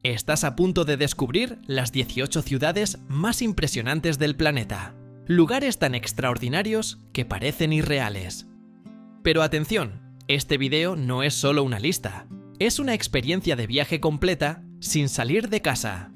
Estás a punto de descubrir las 18 ciudades más impresionantes del planeta. Lugares tan extraordinarios que parecen irreales. Pero atención, este video no es solo una lista. Es una experiencia de viaje completa sin salir de casa.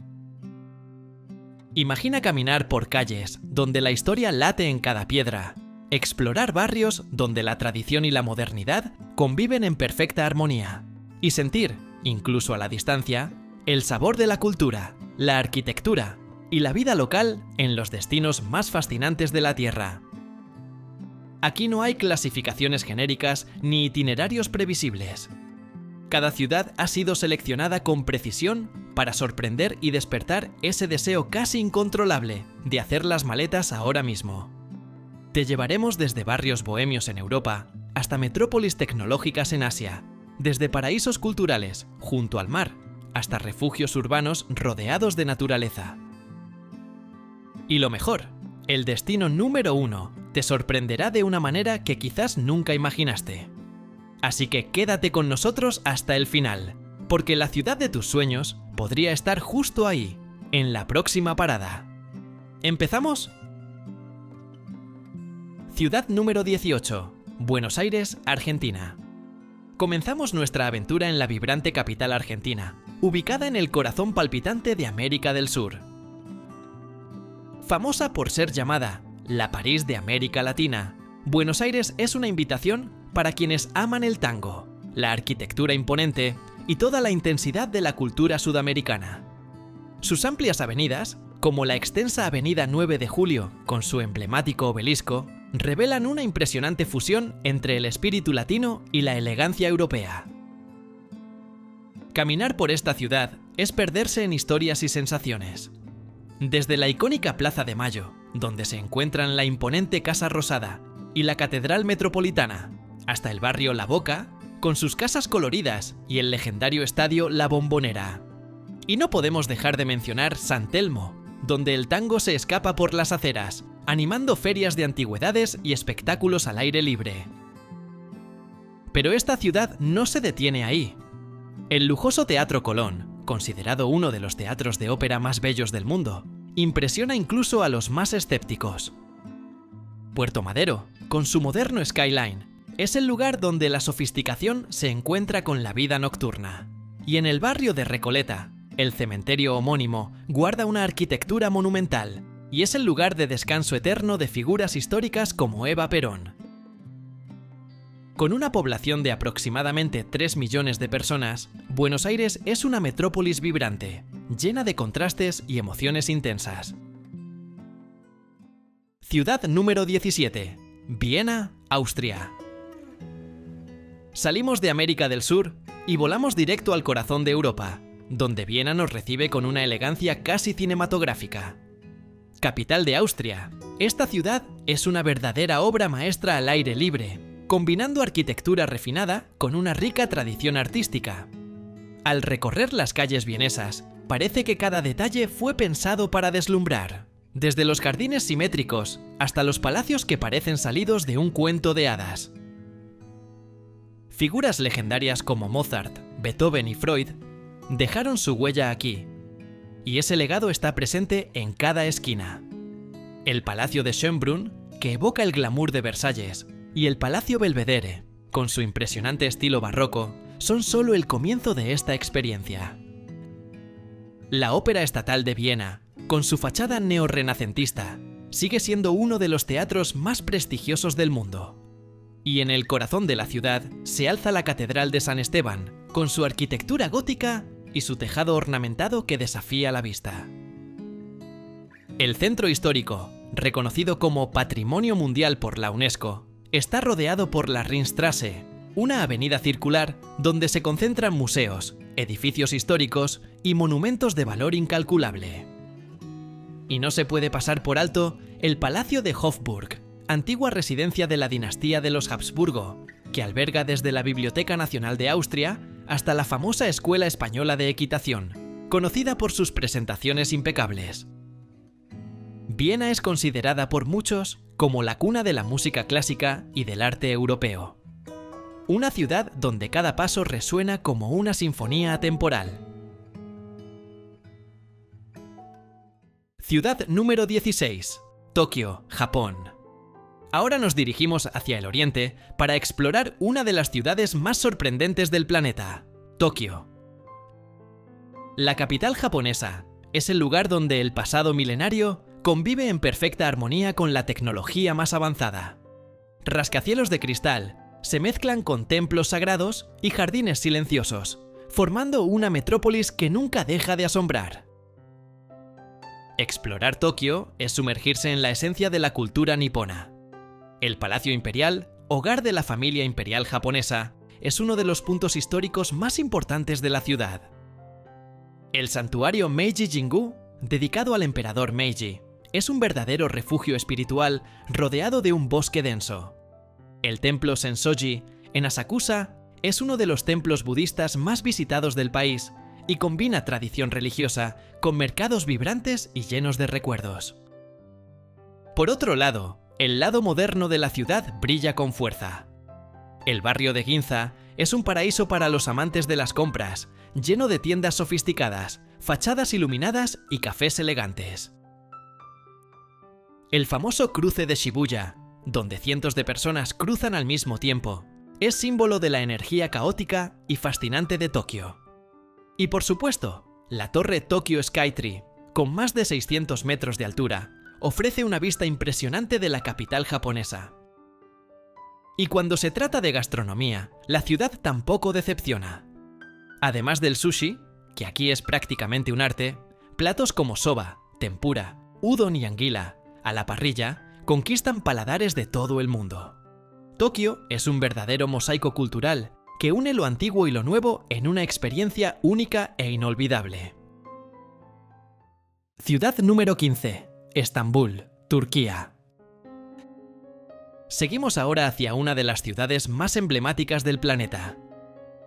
Imagina caminar por calles donde la historia late en cada piedra. Explorar barrios donde la tradición y la modernidad conviven en perfecta armonía. Y sentir, incluso a la distancia, el sabor de la cultura, la arquitectura y la vida local en los destinos más fascinantes de la Tierra. Aquí no hay clasificaciones genéricas ni itinerarios previsibles. Cada ciudad ha sido seleccionada con precisión para sorprender y despertar ese deseo casi incontrolable de hacer las maletas ahora mismo. Te llevaremos desde barrios bohemios en Europa hasta metrópolis tecnológicas en Asia, desde paraísos culturales junto al mar hasta refugios urbanos rodeados de naturaleza. Y lo mejor, el destino número 1 te sorprenderá de una manera que quizás nunca imaginaste. Así que quédate con nosotros hasta el final, porque la ciudad de tus sueños podría estar justo ahí, en la próxima parada. ¿Empezamos? Ciudad número 18, Buenos Aires, Argentina. Comenzamos nuestra aventura en la vibrante capital argentina, ubicada en el corazón palpitante de América del Sur. Famosa por ser llamada la París de América Latina, Buenos Aires es una invitación para quienes aman el tango, la arquitectura imponente y toda la intensidad de la cultura sudamericana. Sus amplias avenidas, como la extensa Avenida 9 de Julio con su emblemático obelisco, revelan una impresionante fusión entre el espíritu latino y la elegancia europea. Caminar por esta ciudad es perderse en historias y sensaciones. Desde la icónica Plaza de Mayo, donde se encuentran la imponente Casa Rosada y la Catedral Metropolitana, hasta el barrio La Boca, con sus casas coloridas y el legendario estadio La Bombonera. Y no podemos dejar de mencionar San Telmo, donde el tango se escapa por las aceras, animando ferias de antigüedades y espectáculos al aire libre. Pero esta ciudad no se detiene ahí. El lujoso Teatro Colón, considerado uno de los teatros de ópera más bellos del mundo, impresiona incluso a los más escépticos. Puerto Madero, con su moderno skyline, es el lugar donde la sofisticación se encuentra con la vida nocturna. Y en el barrio de Recoleta, el cementerio homónimo guarda una arquitectura monumental y es el lugar de descanso eterno de figuras históricas como Eva Perón. Con una población de aproximadamente 3 millones de personas, Buenos Aires es una metrópolis vibrante, llena de contrastes y emociones intensas. Ciudad número 17, Viena, Austria. Salimos de América del Sur y volamos directo al corazón de Europa, donde Viena nos recibe con una elegancia casi cinematográfica. Capital de Austria, esta ciudad es una verdadera obra maestra al aire libre, combinando arquitectura refinada con una rica tradición artística. Al recorrer las calles vienesas, parece que cada detalle fue pensado para deslumbrar, desde los jardines simétricos hasta los palacios que parecen salidos de un cuento de hadas. Figuras legendarias como Mozart, Beethoven y Freud dejaron su huella aquí, y ese legado está presente en cada esquina. El Palacio de Schönbrunn, que evoca el glamour de Versalles, y el Palacio Belvedere, con su impresionante estilo barroco, son solo el comienzo de esta experiencia. La Ópera Estatal de Viena, con su fachada neorrenacentista, sigue siendo uno de los teatros más prestigiosos del mundo. Y en el corazón de la ciudad se alza la Catedral de San Esteban, con su arquitectura gótica y su tejado ornamentado que desafía la vista. El centro histórico, reconocido como Patrimonio Mundial por la UNESCO, está rodeado por la Ringstraße, una avenida circular donde se concentran museos, edificios históricos y monumentos de valor incalculable. Y no se puede pasar por alto el Palacio de Hofburg, antigua residencia de la dinastía de los Habsburgo, que alberga desde la Biblioteca Nacional de Austria hasta la famosa Escuela Española de Equitación, conocida por sus presentaciones impecables. Viena es considerada por muchos como la cuna de la música clásica y del arte europeo. Una ciudad donde cada paso resuena como una sinfonía atemporal. Ciudad número 16. Tokio, Japón. Ahora nos dirigimos hacia el oriente para explorar una de las ciudades más sorprendentes del planeta, Tokio. La capital japonesa es el lugar donde el pasado milenario convive en perfecta armonía con la tecnología más avanzada. Rascacielos de cristal se mezclan con templos sagrados y jardines silenciosos, formando una metrópolis que nunca deja de asombrar. Explorar Tokio es sumergirse en la esencia de la cultura nipona. El Palacio Imperial, hogar de la familia imperial japonesa, es uno de los puntos históricos más importantes de la ciudad. El santuario Meiji Jingu, dedicado al emperador Meiji, es un verdadero refugio espiritual rodeado de un bosque denso. El templo Sensoji, en Asakusa, es uno de los templos budistas más visitados del país y combina tradición religiosa con mercados vibrantes y llenos de recuerdos. Por otro lado, el lado moderno de la ciudad brilla con fuerza. El barrio de Ginza es un paraíso para los amantes de las compras, lleno de tiendas sofisticadas, fachadas iluminadas y cafés elegantes. El famoso cruce de Shibuya, donde cientos de personas cruzan al mismo tiempo, es símbolo de la energía caótica y fascinante de Tokio. Y por supuesto, la torre Tokyo Skytree, con más de 600 metros de altura, ofrece una vista impresionante de la capital japonesa. Y cuando se trata de gastronomía, la ciudad tampoco decepciona. Además del sushi, que aquí es prácticamente un arte, platos como soba, tempura, udon y anguila, a la parrilla, conquistan paladares de todo el mundo. Tokio es un verdadero mosaico cultural que une lo antiguo y lo nuevo en una experiencia única e inolvidable. Ciudad número 15. Estambul, Turquía. Seguimos ahora hacia una de las ciudades más emblemáticas del planeta.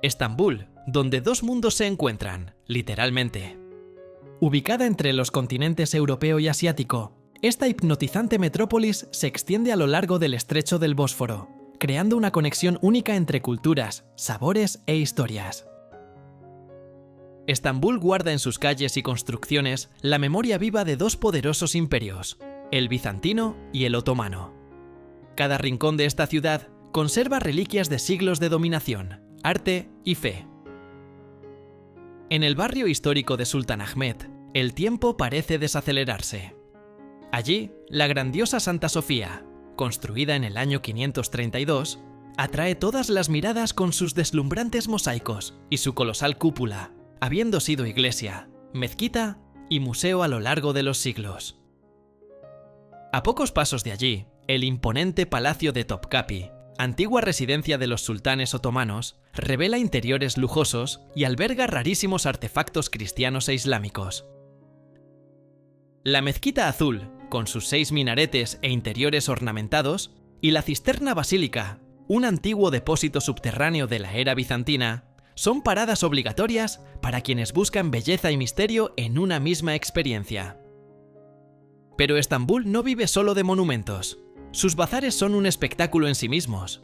Estambul, donde dos mundos se encuentran, literalmente. Ubicada entre los continentes europeo y asiático, esta hipnotizante metrópolis se extiende a lo largo del estrecho del Bósforo, creando una conexión única entre culturas, sabores e historias. Estambul guarda en sus calles y construcciones la memoria viva de dos poderosos imperios, el bizantino y el otomano. Cada rincón de esta ciudad conserva reliquias de siglos de dominación, arte y fe. En el barrio histórico de Sultanahmet, el tiempo parece desacelerarse. Allí, la grandiosa Santa Sofía, construida en el año 532, atrae todas las miradas con sus deslumbrantes mosaicos y su colosal cúpula, habiendo sido iglesia, mezquita y museo a lo largo de los siglos. A pocos pasos de allí, el imponente Palacio de Topkapi, antigua residencia de los sultanes otomanos, revela interiores lujosos y alberga rarísimos artefactos cristianos e islámicos. La Mezquita Azul, con sus 6 minaretes e interiores ornamentados, y la Cisterna Basílica, un antiguo depósito subterráneo de la era bizantina, son paradas obligatorias para quienes buscan belleza y misterio en una misma experiencia. Pero Estambul no vive solo de monumentos. Sus bazares son un espectáculo en sí mismos.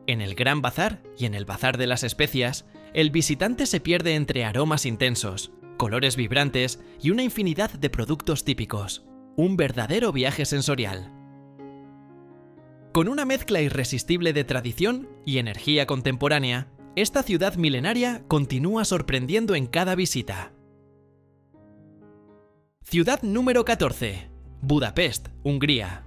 En el Gran Bazar y en el Bazar de las Especias, el visitante se pierde entre aromas intensos, colores vibrantes y una infinidad de productos típicos. Un verdadero viaje sensorial. Con una mezcla irresistible de tradición y energía contemporánea, esta ciudad milenaria continúa sorprendiendo en cada visita. Ciudad número 14. Budapest, Hungría.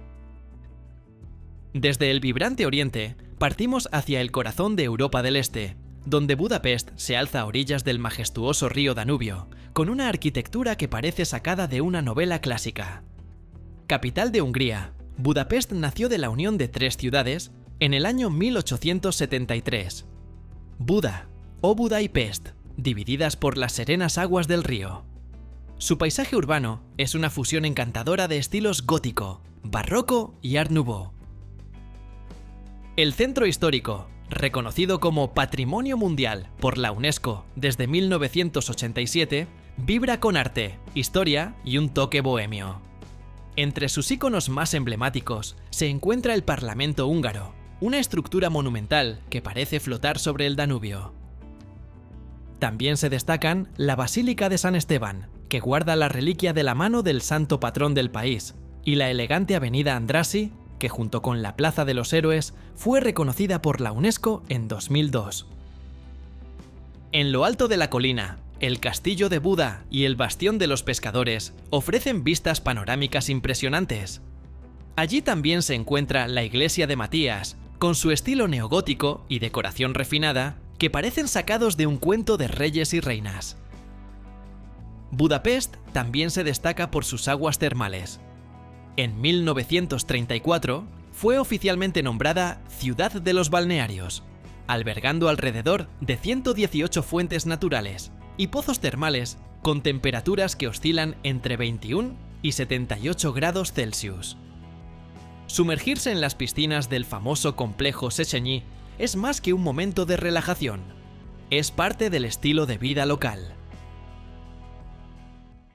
Desde el vibrante oriente, partimos hacia el corazón de Europa del Este, donde Budapest se alza a orillas del majestuoso río Danubio, con una arquitectura que parece sacada de una novela clásica. Capital de Hungría, Budapest nació de la unión de 3 ciudades en el año 1873. Buda, Óbuda y Pest, divididas por las serenas aguas del río. Su paisaje urbano es una fusión encantadora de estilos gótico, barroco y art nouveau. El centro histórico, reconocido como Patrimonio Mundial por la UNESCO desde 1987, vibra con arte, historia y un toque bohemio. Entre sus íconos más emblemáticos se encuentra el Parlamento húngaro, una estructura monumental que parece flotar sobre el Danubio. También se destacan la Basílica de San Esteban, que guarda la reliquia de la mano del santo patrón del país, y la elegante avenida Andrássy, que junto con la Plaza de los Héroes fue reconocida por la UNESCO en 2002. En lo alto de la colina, el Castillo de Buda y el Bastión de los Pescadores ofrecen vistas panorámicas impresionantes. Allí también se encuentra la iglesia de Matías, con su estilo neogótico y decoración refinada que parecen sacados de un cuento de reyes y reinas. Budapest también se destaca por sus aguas termales. En 1934 fue oficialmente nombrada Ciudad de los Balnearios, albergando alrededor de 118 fuentes naturales y pozos termales con temperaturas que oscilan entre 21 y 78 grados Celsius. Sumergirse en las piscinas del famoso complejo Széchenyi es más que un momento de relajación, es parte del estilo de vida local.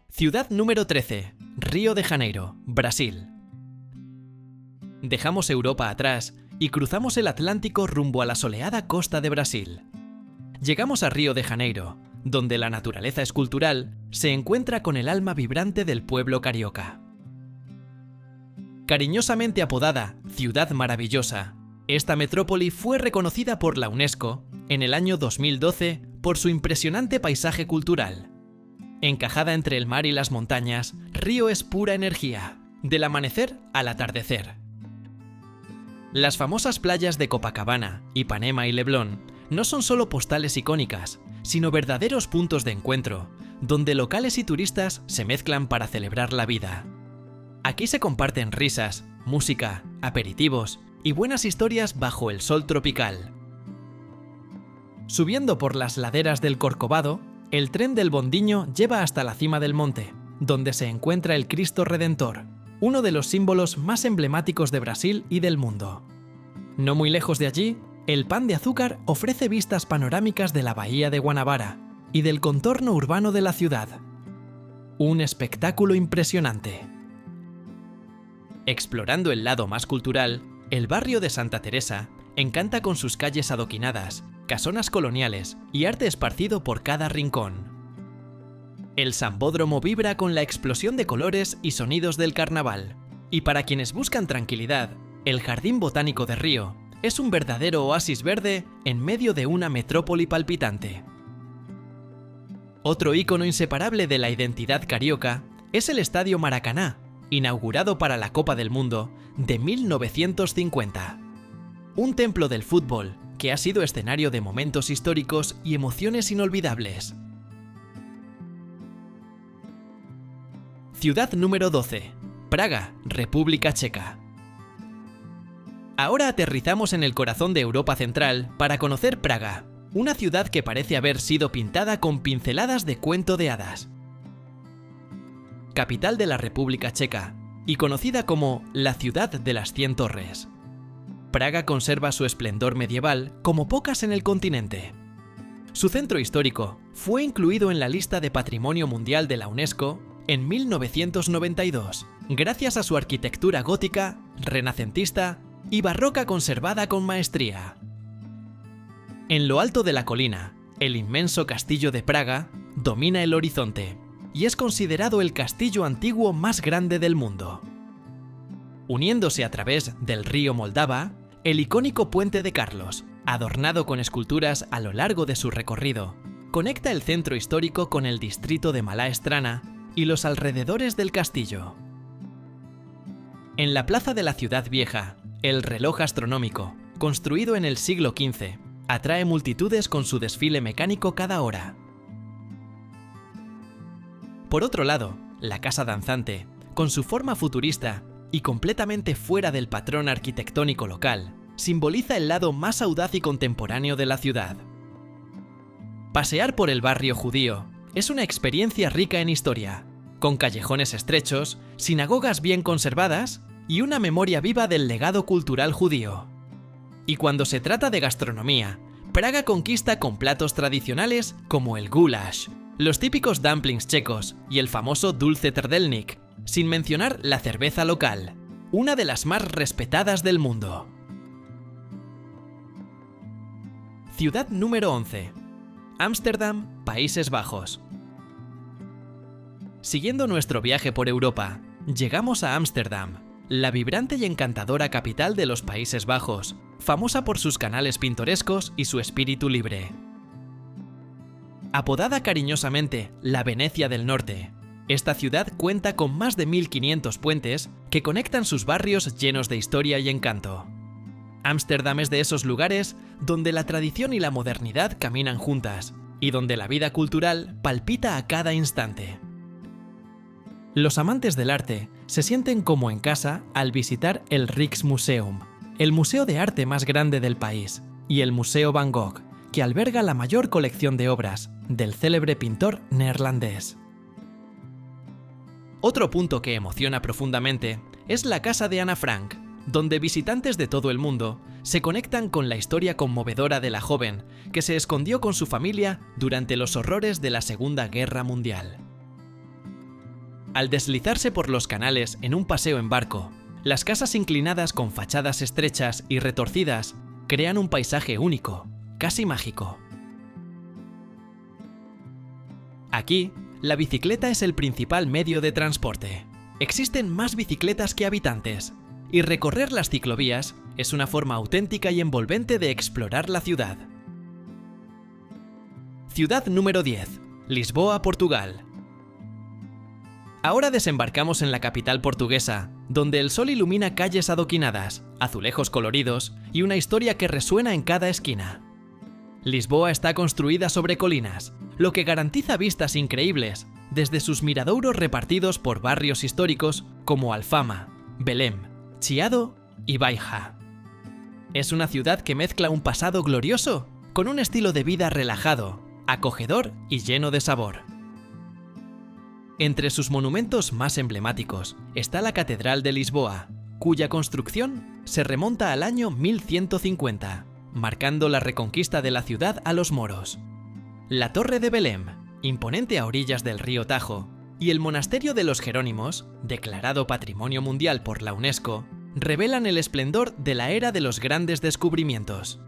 Ciudad número 13, Río de Janeiro, Brasil. Dejamos Europa atrás y cruzamos el Atlántico rumbo a la soleada costa de Brasil. Llegamos a Río de Janeiro, donde la naturaleza escultural se encuentra con el alma vibrante del pueblo carioca. Cariñosamente apodada Ciudad Maravillosa, esta metrópoli fue reconocida por la UNESCO en el año 2012 por su impresionante paisaje cultural. Encajada entre el mar y las montañas, Río es pura energía, del amanecer al atardecer. Las famosas playas de Copacabana, Ipanema y Leblon no son solo postales icónicas, sino verdaderos puntos de encuentro, donde locales y turistas se mezclan para celebrar la vida. Aquí se comparten risas, música, aperitivos y buenas historias bajo el sol tropical. Subiendo por las laderas del Corcovado, el tren del Bondinho lleva hasta la cima del monte, donde se encuentra el Cristo Redentor, uno de los símbolos más emblemáticos de Brasil y del mundo. No muy lejos de allí, el Pan de Azúcar ofrece vistas panorámicas de la bahía de Guanabara y del contorno urbano de la ciudad. Un espectáculo impresionante. Explorando el lado más cultural, el barrio de Santa Teresa encanta con sus calles adoquinadas, casonas coloniales y arte esparcido por cada rincón. El Sambódromo vibra con la explosión de colores y sonidos del carnaval, y para quienes buscan tranquilidad, el Jardín Botánico de Río es un verdadero oasis verde en medio de una metrópoli palpitante. Otro ícono inseparable de la identidad carioca es el Estadio Maracaná, inaugurado para la Copa del Mundo de 1950. Un templo del fútbol que ha sido escenario de momentos históricos y emociones inolvidables. Ciudad número 12, Praga, República Checa. Ahora aterrizamos en el corazón de Europa Central para conocer Praga, una ciudad que parece haber sido pintada con pinceladas de cuento de hadas. Capital de la República Checa y conocida como la Ciudad de las 100 Torres. Praga conserva su esplendor medieval como pocas en el continente. Su centro histórico fue incluido en la lista de Patrimonio Mundial de la UNESCO en 1992, gracias a su arquitectura gótica, renacentista y barroca conservada con maestría. En lo alto de la colina, el inmenso castillo de Praga domina el horizonte y es considerado el castillo antiguo más grande del mundo. Uniéndose a través del río Moldava, el icónico Puente de Carlos, adornado con esculturas a lo largo de su recorrido, conecta el centro histórico con el distrito de Malá Strana y los alrededores del castillo. En la plaza de la ciudad vieja, el reloj astronómico, construido en el siglo XV, atrae multitudes con su desfile mecánico cada hora. Por otro lado, la casa danzante, con su forma futurista y completamente fuera del patrón arquitectónico local, simboliza el lado más audaz y contemporáneo de la ciudad. Pasear por el barrio judío es una experiencia rica en historia, con callejones estrechos, sinagogas bien conservadas y una memoria viva del legado cultural judío. Y cuando se trata de gastronomía, Praga conquista con platos tradicionales como el goulash, los típicos dumplings checos y el famoso dulce trdelnik, sin mencionar la cerveza local, una de las más respetadas del mundo. Ciudad número 11. Ámsterdam, Países Bajos. Siguiendo nuestro viaje por Europa, llegamos a Ámsterdam, la vibrante y encantadora capital de los Países Bajos, famosa por sus canales pintorescos y su espíritu libre. Apodada cariñosamente la Venecia del Norte, esta ciudad cuenta con más de 1500 puentes que conectan sus barrios llenos de historia y encanto. Ámsterdam es de esos lugares donde la tradición y la modernidad caminan juntas y donde la vida cultural palpita a cada instante. Los amantes del arte se sienten como en casa al visitar el Rijksmuseum, el museo de arte más grande del país, y el Museo Van Gogh, que alberga la mayor colección de obras del célebre pintor neerlandés. Otro punto que emociona profundamente es la casa de Ana Frank, donde visitantes de todo el mundo se conectan con la historia conmovedora de la joven que se escondió con su familia durante los horrores de la Segunda Guerra Mundial. Al deslizarse por los canales en un paseo en barco, las casas inclinadas con fachadas estrechas y retorcidas crean un paisaje único, casi mágico. Aquí, la bicicleta es el principal medio de transporte. Existen más bicicletas que habitantes, y recorrer las ciclovías es una forma auténtica y envolvente de explorar la ciudad. Ciudad número 10. Lisboa, Portugal. Ahora desembarcamos en la capital portuguesa, donde el sol ilumina calles adoquinadas, azulejos coloridos y una historia que resuena en cada esquina. Lisboa está construida sobre colinas, lo que garantiza vistas increíbles desde sus miradouros repartidos por barrios históricos como Alfama, Belém, Chiado y Baija. Es una ciudad que mezcla un pasado glorioso con un estilo de vida relajado, acogedor y lleno de sabor. Entre sus monumentos más emblemáticos está la Catedral de Lisboa, cuya construcción se remonta al año 1150, marcando la reconquista de la ciudad a los moros. La Torre de Belém, imponente a orillas del río Tajo, y el Monasterio de los Jerónimos, declarado Patrimonio Mundial por la UNESCO, revelan el esplendor de la era de los grandes descubrimientos.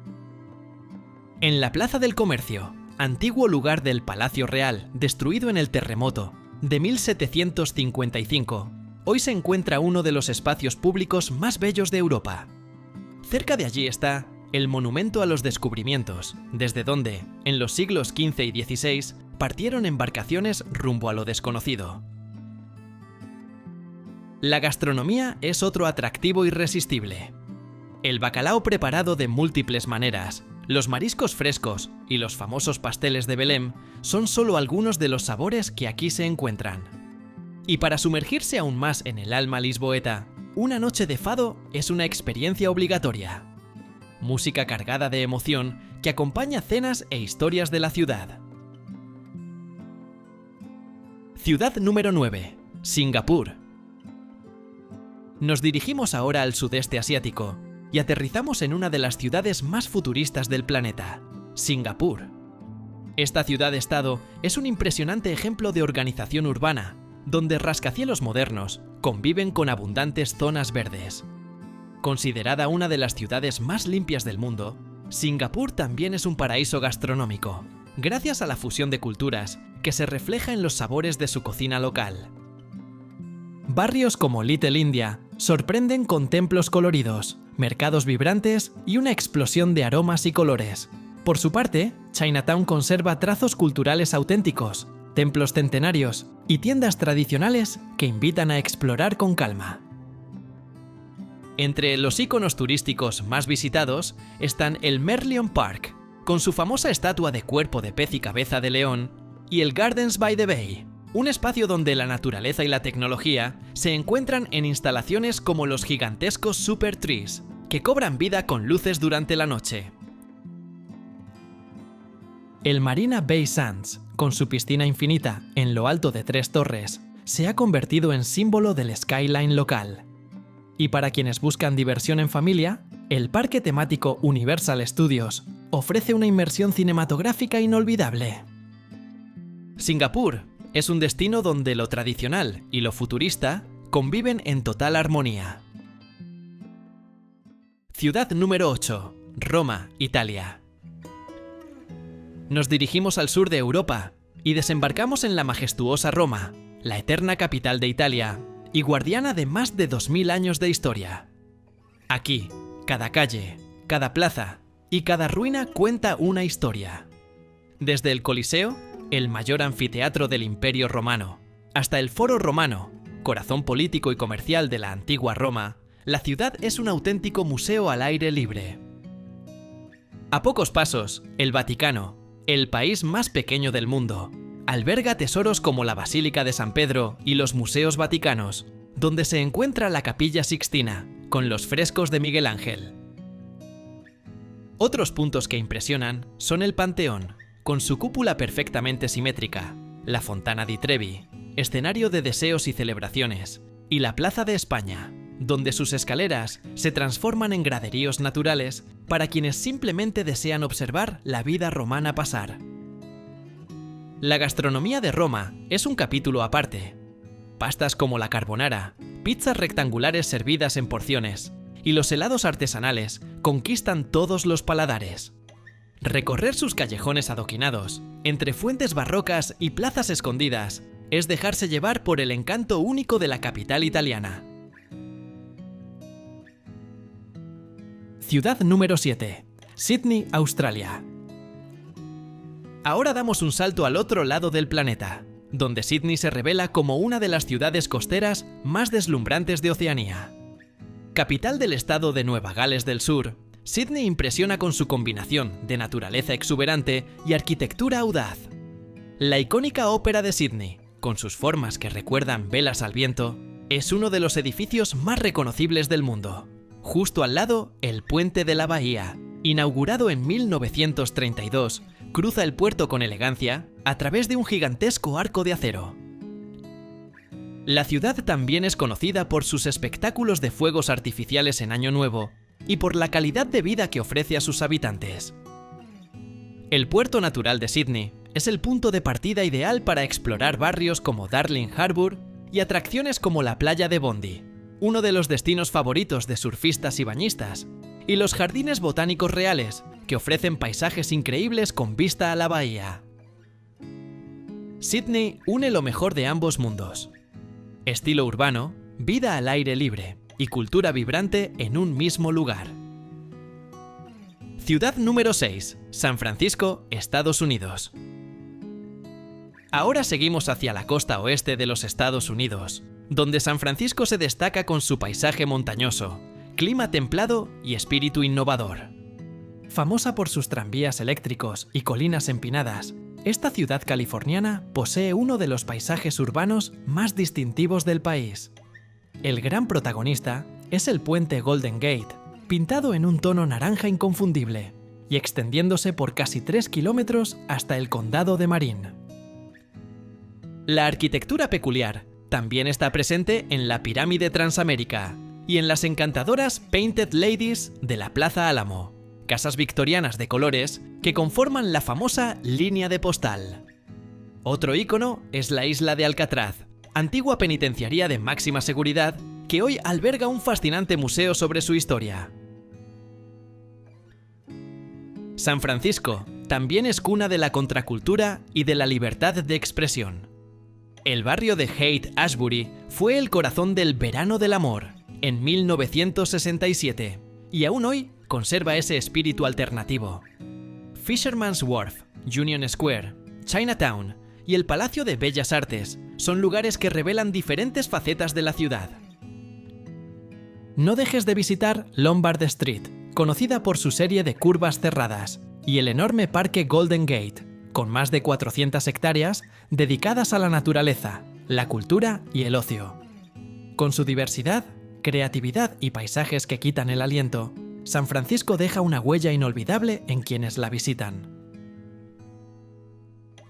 En la Plaza del Comercio, antiguo lugar del Palacio Real destruido en el terremoto de 1755, hoy se encuentra uno de los espacios públicos más bellos de Europa. Cerca de allí está el Monumento a los Descubrimientos, desde donde, en los siglos XV y XVI, partieron embarcaciones rumbo a lo desconocido. La gastronomía es otro atractivo irresistible. El bacalao preparado de múltiples maneras, los mariscos frescos y los famosos pasteles de Belém son solo algunos de los sabores que aquí se encuentran. Y para sumergirse aún más en el alma lisboeta, una noche de fado es una experiencia obligatoria. Música cargada de emoción que acompaña cenas e historias de la ciudad. Ciudad número 9. Singapur. Nos dirigimos ahora al sudeste asiático y aterrizamos en una de las ciudades más futuristas del planeta, Singapur. Esta ciudad-estado es un impresionante ejemplo de organización urbana, donde rascacielos modernos conviven con abundantes zonas verdes. Considerada una de las ciudades más limpias del mundo, Singapur también es un paraíso gastronómico, gracias a la fusión de culturas que se refleja en los sabores de su cocina local. Barrios como Little India sorprenden con templos coloridos, mercados vibrantes y una explosión de aromas y colores. Por su parte, Chinatown conserva trazos culturales auténticos, templos centenarios y tiendas tradicionales que invitan a explorar con calma. Entre los iconos turísticos más visitados están el Merlion Park, con su famosa estatua de cuerpo de pez y cabeza de león, y el Gardens by the Bay, un espacio donde la naturaleza y la tecnología se encuentran en instalaciones como los gigantescos Super Trees, que cobran vida con luces durante la noche. El Marina Bay Sands, con su piscina infinita en lo alto de 3 torres, se ha convertido en símbolo del skyline local. Y para quienes buscan diversión en familia, el parque temático Universal Studios ofrece una inmersión cinematográfica inolvidable. Singapur es un destino donde lo tradicional y lo futurista conviven en total armonía. Ciudad número 8. Roma, Italia. Nos dirigimos al sur de Europa y desembarcamos en la majestuosa Roma, la eterna capital de Italia y guardiana de más de 2000 años de historia. Aquí, cada calle, cada plaza y cada ruina cuenta una historia. Desde el Coliseo, el mayor anfiteatro del Imperio Romano, hasta el Foro Romano, corazón político y comercial de la antigua Roma, la ciudad es un auténtico museo al aire libre. A pocos pasos, el Vaticano, el país más pequeño del mundo, alberga tesoros como la Basílica de San Pedro y los Museos Vaticanos, donde se encuentra la Capilla Sixtina, con los frescos de Miguel Ángel. Otros puntos que impresionan son el Panteón, con su cúpula perfectamente simétrica, la Fontana di Trevi, escenario de deseos y celebraciones, y la Plaza de España, donde sus escaleras se transforman en graderíos naturales para quienes simplemente desean observar la vida romana pasar. La gastronomía de Roma es un capítulo aparte. Pastas como la carbonara, pizzas rectangulares servidas en porciones y los helados artesanales conquistan todos los paladares. Recorrer sus callejones adoquinados, entre fuentes barrocas y plazas escondidas, es dejarse llevar por el encanto único de la capital italiana. Ciudad número 7. Sydney, Australia. Ahora damos un salto al otro lado del planeta, donde Sydney se revela como una de las ciudades costeras más deslumbrantes de Oceanía. Capital del estado de Nueva Gales del Sur, Sydney impresiona con su combinación de naturaleza exuberante y arquitectura audaz. La icónica Ópera de Sydney, con sus formas que recuerdan velas al viento, es uno de los edificios más reconocibles del mundo. Justo al lado, el Puente de la Bahía, inaugurado en 1932, cruza el puerto con elegancia a través de un gigantesco arco de acero. La ciudad también es conocida por sus espectáculos de fuegos artificiales en Año Nuevo y por la calidad de vida que ofrece a sus habitantes. El puerto natural de Sydney es el punto de partida ideal para explorar barrios como Darling Harbour y atracciones como la playa de Bondi, uno de los destinos favoritos de surfistas y bañistas, y los jardines botánicos reales, que ofrecen paisajes increíbles con vista a la bahía. Sydney une lo mejor de ambos mundos: estilo urbano, vida al aire libre y cultura vibrante en un mismo lugar. Ciudad número 6. San Francisco, Estados Unidos. Ahora seguimos hacia la costa oeste de los Estados Unidos, donde San Francisco se destaca con su paisaje montañoso, clima templado y espíritu innovador. Famosa por sus tranvías eléctricos y colinas empinadas, esta ciudad californiana posee uno de los paisajes urbanos más distintivos del país. El gran protagonista es el puente Golden Gate, pintado en un tono naranja inconfundible y extendiéndose por casi 3 kilómetros hasta el condado de Marin. La arquitectura peculiar también está presente en la Pirámide Transamérica y en las encantadoras Painted Ladies de la Plaza Álamo, casas victorianas de colores que conforman la famosa línea de postal. Otro ícono es la isla de Alcatraz, antigua penitenciaría de máxima seguridad que hoy alberga un fascinante museo sobre su historia. San Francisco también es cuna de la contracultura y de la libertad de expresión. El barrio de Haight-Ashbury fue el corazón del Verano del Amor, en 1967, y aún hoy conserva ese espíritu alternativo. Fisherman's Wharf, Union Square, Chinatown y el Palacio de Bellas Artes son lugares que revelan diferentes facetas de la ciudad. No dejes de visitar Lombard Street, conocida por su serie de curvas cerradas, y el enorme parque Golden Gate, con más de 400 hectáreas dedicadas a la naturaleza, la cultura y el ocio. Con su diversidad, creatividad y paisajes que quitan el aliento, San Francisco deja una huella inolvidable en quienes la visitan.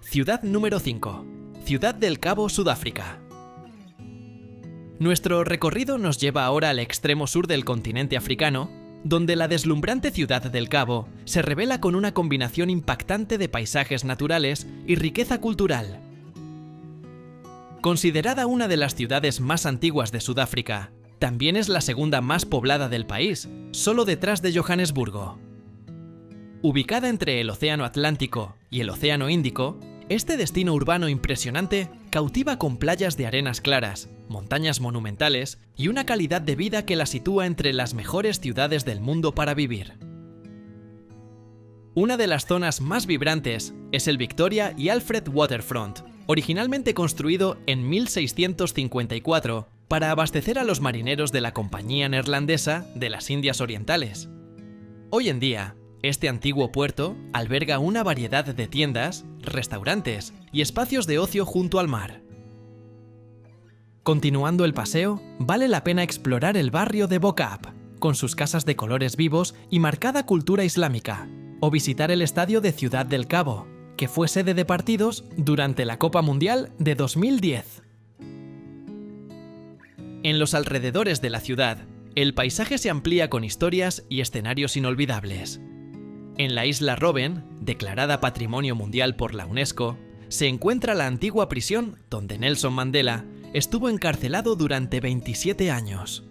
Ciudad número 5. Ciudad del Cabo, Sudáfrica. Nuestro recorrido nos lleva ahora al extremo sur del continente africano, donde la deslumbrante ciudad del Cabo se revela con una combinación impactante de paisajes naturales y riqueza cultural. Considerada una de las ciudades más antiguas de Sudáfrica, también es la segunda más poblada del país, solo detrás de Johannesburgo. Ubicada entre el Océano Atlántico y el Océano Índico, este destino urbano impresionante cautiva con playas de arenas claras, montañas monumentales y una calidad de vida que la sitúa entre las mejores ciudades del mundo para vivir. Una de las zonas más vibrantes es el Victoria y Alfred Waterfront, originalmente construido en 1654 para abastecer a los marineros de la Compañía Neerlandesa de las Indias Orientales. Hoy en día, este antiguo puerto alberga una variedad de tiendas, restaurantes y espacios de ocio junto al mar. Continuando el paseo, vale la pena explorar el barrio de Bo-Kaap, con sus casas de colores vivos y marcada cultura islámica, o visitar el estadio de Ciudad del Cabo, que fue sede de partidos durante la Copa Mundial de 2010. En los alrededores de la ciudad, el paisaje se amplía con historias y escenarios inolvidables. En la isla Robben, declarada Patrimonio Mundial por la UNESCO, se encuentra la antigua prisión donde Nelson Mandela estuvo encarcelado durante 27 años.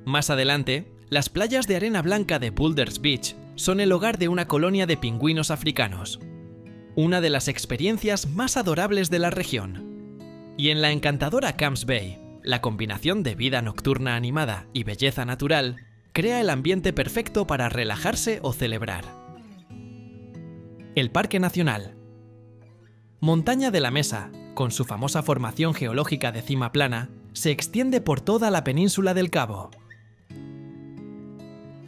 Más adelante, las playas de arena blanca de Boulders Beach son el hogar de una colonia de pingüinos africanos, una de las experiencias más adorables de la región. Y en la encantadora Camps Bay, la combinación de vida nocturna animada y belleza natural crea el ambiente perfecto para relajarse o celebrar. El Parque Nacional. Montaña de la Mesa, con su famosa formación geológica de cima plana, se extiende por toda la península del Cabo.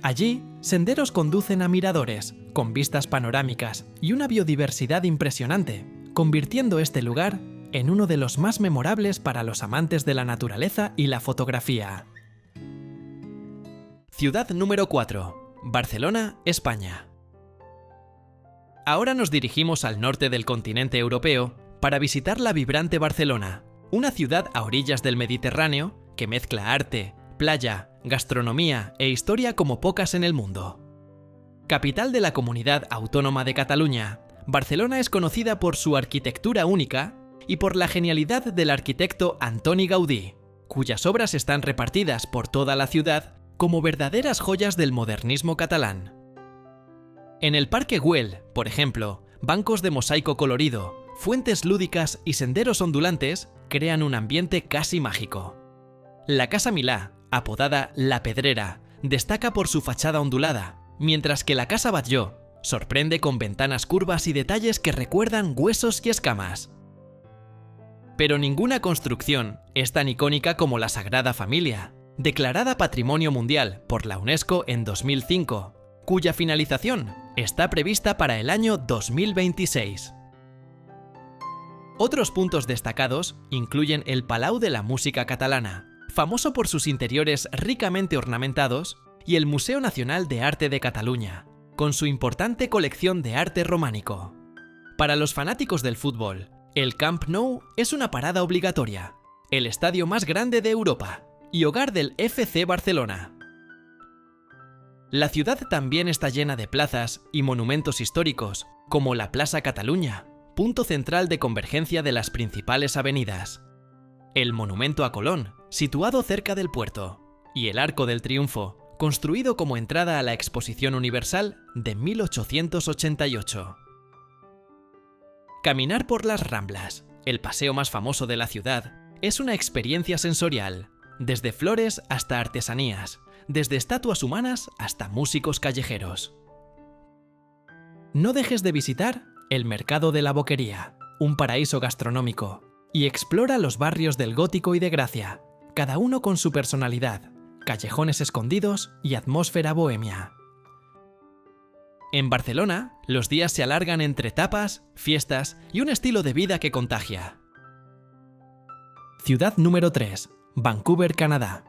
Allí, senderos conducen a miradores, con vistas panorámicas y una biodiversidad impresionante, convirtiendo este lugar en uno de los más memorables para los amantes de la naturaleza y la fotografía. Ciudad número 4. Barcelona, España. Ahora nos dirigimos al norte del continente europeo para visitar la vibrante Barcelona, una ciudad a orillas del Mediterráneo que mezcla arte, playa, gastronomía e historia como pocas en el mundo. Capital de la Comunidad Autónoma de Cataluña, Barcelona es conocida por su arquitectura única y por la genialidad del arquitecto Antoni Gaudí, cuyas obras están repartidas por toda la ciudad como verdaderas joyas del modernismo catalán. En el Parque Güell, por ejemplo, bancos de mosaico colorido, fuentes lúdicas y senderos ondulantes crean un ambiente casi mágico. La Casa Milà, apodada La Pedrera, destaca por su fachada ondulada, mientras que la Casa Batlló sorprende con ventanas curvas y detalles que recuerdan huesos y escamas. Pero ninguna construcción es tan icónica como la Sagrada Familia, declarada Patrimonio Mundial por la UNESCO en 2005, cuya finalización está prevista para el año 2026. Otros puntos destacados incluyen el Palau de la Música Catalana, famoso por sus interiores ricamente ornamentados, y el Museo Nacional de Arte de Cataluña, con su importante colección de arte románico. Para los fanáticos del fútbol, el Camp Nou es una parada obligatoria, el estadio más grande de Europa y hogar del FC Barcelona. La ciudad también está llena de plazas y monumentos históricos, como la Plaça Catalunya, punto central de convergencia de las principales avenidas, el Monumento a Colón, situado cerca del puerto, y el Arco del Triunfo, construido como entrada a la Exposición Universal de 1888. Caminar por las Ramblas, el paseo más famoso de la ciudad, es una experiencia sensorial, desde flores hasta artesanías, desde estatuas humanas hasta músicos callejeros. No dejes de visitar el Mercado de la Boquería, un paraíso gastronómico, y explora los barrios del Gótico y de Gracia, cada uno con su personalidad, callejones escondidos y atmósfera bohemia. En Barcelona, los días se alargan entre tapas, fiestas y un estilo de vida que contagia. Ciudad número 3. Vancouver, Canadá.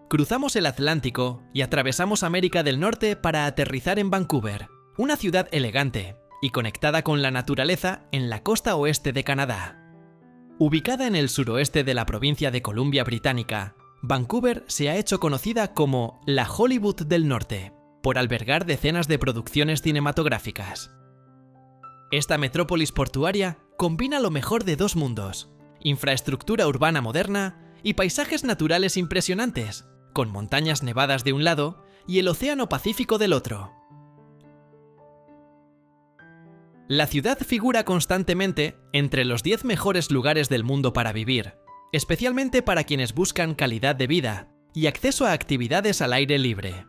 Cruzamos el Atlántico y atravesamos América del Norte para aterrizar en Vancouver, una ciudad elegante y conectada con la naturaleza en la costa oeste de Canadá. Ubicada en el suroeste de la provincia de Columbia Británica, Vancouver se ha hecho conocida como la Hollywood del Norte, por albergar decenas de producciones cinematográficas. Esta metrópolis portuaria combina lo mejor de dos mundos: infraestructura urbana moderna y paisajes naturales impresionantes, con montañas nevadas de un lado y el Océano Pacífico del otro. La ciudad figura constantemente entre los 10 mejores lugares del mundo para vivir, especialmente para quienes buscan calidad de vida y acceso a actividades al aire libre.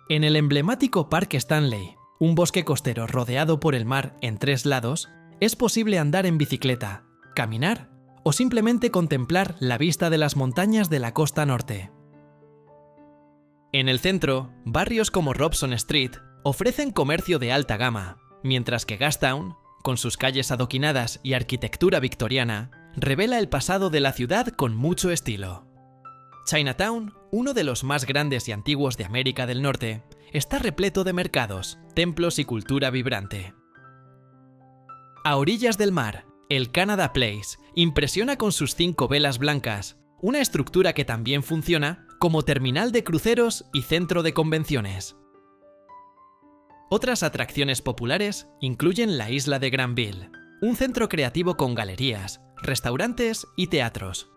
En el emblemático Parque Stanley, un bosque costero rodeado por el mar en 3 lados, es posible andar en bicicleta, caminar o simplemente contemplar la vista de las montañas de la costa norte. En el centro, barrios como Robson Street ofrecen comercio de alta gama, mientras que Gastown, con sus calles adoquinadas y arquitectura victoriana, revela el pasado de la ciudad con mucho estilo. Chinatown, uno de los más grandes y antiguos de América del Norte, está repleto de mercados, templos y cultura vibrante. A orillas del mar, el Canada Place impresiona con sus 5 velas blancas, una estructura que también funciona como terminal de cruceros y centro de convenciones. Otras atracciones populares incluyen la isla de Granville, un centro creativo con galerías, restaurantes y teatros.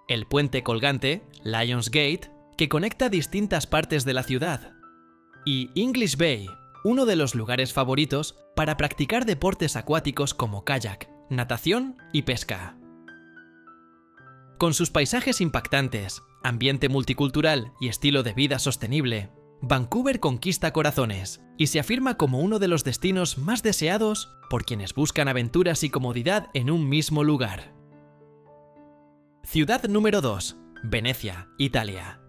El puente colgante, Lions Gate, que conecta distintas partes de la ciudad. Y English Bay, uno de los lugares favoritos para practicar deportes acuáticos como kayak, natación y pesca. Con sus paisajes impactantes, ambiente multicultural y estilo de vida sostenible, Vancouver conquista corazones y se afirma como uno de los destinos más deseados por quienes buscan aventuras y comodidad en un mismo lugar. Ciudad número 2. Venecia, Italia.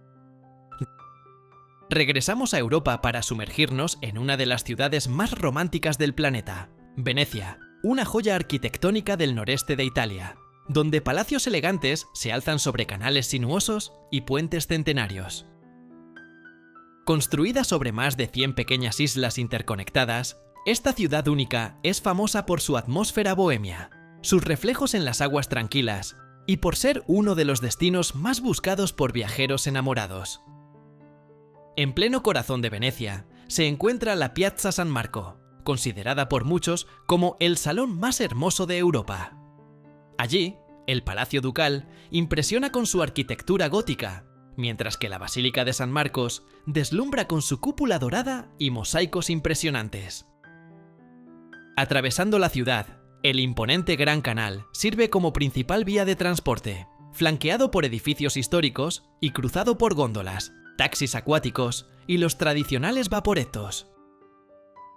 Regresamos a Europa para sumergirnos en una de las ciudades más románticas del planeta, Venecia, una joya arquitectónica del noreste de Italia, donde palacios elegantes se alzan sobre canales sinuosos y puentes centenarios. Construida sobre más de 100 pequeñas islas interconectadas, esta ciudad única es famosa por su atmósfera bohemia, sus reflejos en las aguas tranquilas y por ser uno de los destinos más buscados por viajeros enamorados. En pleno corazón de Venecia se encuentra la Piazza San Marco, considerada por muchos como el salón más hermoso de Europa. Allí, el Palacio Ducal impresiona con su arquitectura gótica, mientras que la Basílica de San Marcos deslumbra con su cúpula dorada y mosaicos impresionantes. Atravesando la ciudad, el imponente Gran Canal sirve como principal vía de transporte, flanqueado por edificios históricos y cruzado por góndolas, taxis acuáticos y los tradicionales vaporetos.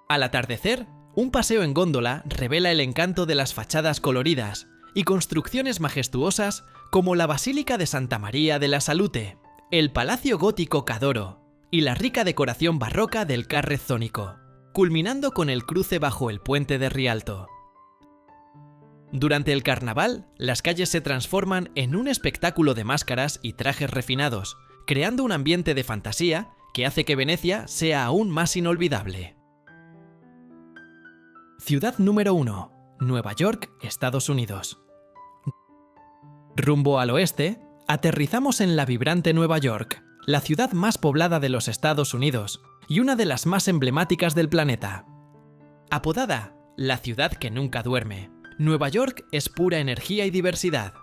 Al atardecer, un paseo en góndola revela el encanto de las fachadas coloridas y construcciones majestuosas como la Basílica de Santa María de la Salute, el Palacio Gótico Cadoro y la rica decoración barroca del Carrez Jónico, culminando con el cruce bajo el puente de Rialto. Durante el carnaval, las calles se transforman en un espectáculo de máscaras y trajes refinados, creando un ambiente de fantasía que hace que Venecia sea aún más inolvidable. Ciudad número 1. Nueva York, Estados Unidos. Rumbo al oeste, aterrizamos en la vibrante Nueva York, la ciudad más poblada de los Estados Unidos y una de las más emblemáticas del planeta. Apodada la ciudad que nunca duerme, Nueva York es pura energía y diversidad.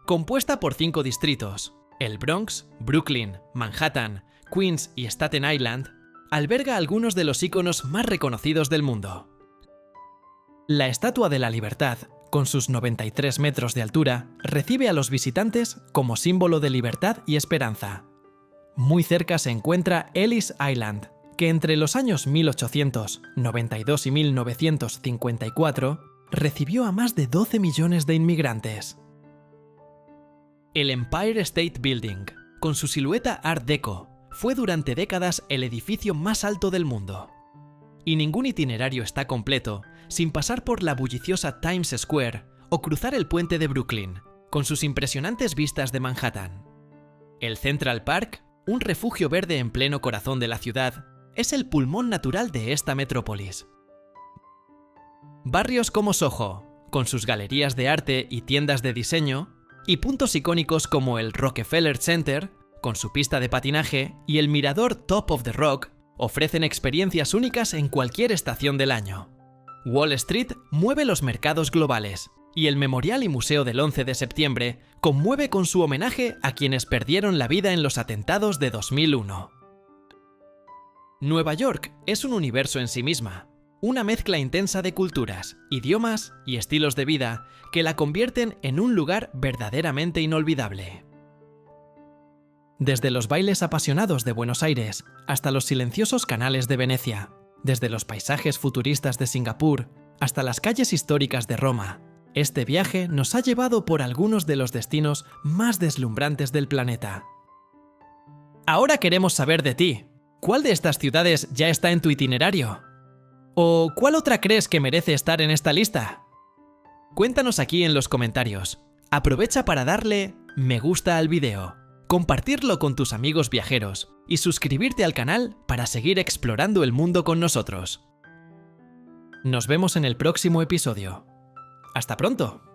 Compuesta por 5 distritos, el Bronx, Brooklyn, Manhattan, Queens y Staten Island, alberga algunos de los íconos más reconocidos del mundo. La Estatua de la Libertad, con sus 93 metros de altura, recibe a los visitantes como símbolo de libertad y esperanza. Muy cerca se encuentra Ellis Island, que entre los años 1892 y 1954 recibió a más de 12 millones de inmigrantes. El Empire State Building, con su silueta Art Deco, fue durante décadas el edificio más alto del mundo. Y ningún itinerario está completo sin pasar por la bulliciosa Times Square o cruzar el puente de Brooklyn, con sus impresionantes vistas de Manhattan. El Central Park, un refugio verde en pleno corazón de la ciudad, es el pulmón natural de esta metrópolis. Barrios como Soho, con sus galerías de arte y tiendas de diseño, y puntos icónicos como el Rockefeller Center, con su pista de patinaje, y el mirador Top of the Rock, ofrecen experiencias únicas en cualquier estación del año. Wall Street mueve los mercados globales, y el Memorial y Museo del 11 de septiembre conmueve con su homenaje a quienes perdieron la vida en los atentados de 2001. Nueva York es un universo en sí misma. Una mezcla intensa de culturas, idiomas y estilos de vida que la convierten en un lugar verdaderamente inolvidable. Desde los bailes apasionados de Buenos Aires hasta los silenciosos canales de Venecia, desde los paisajes futuristas de Singapur hasta las calles históricas de Roma, este viaje nos ha llevado por algunos de los destinos más deslumbrantes del planeta. Ahora queremos saber de ti. ¿Cuál de estas ciudades ya está en tu itinerario? ¿O cuál otra crees que merece estar en esta lista? Cuéntanos aquí en los comentarios. Aprovecha para darle me gusta al video, compartirlo con tus amigos viajeros y suscribirte al canal para seguir explorando el mundo con nosotros. Nos vemos en el próximo episodio. ¡Hasta pronto!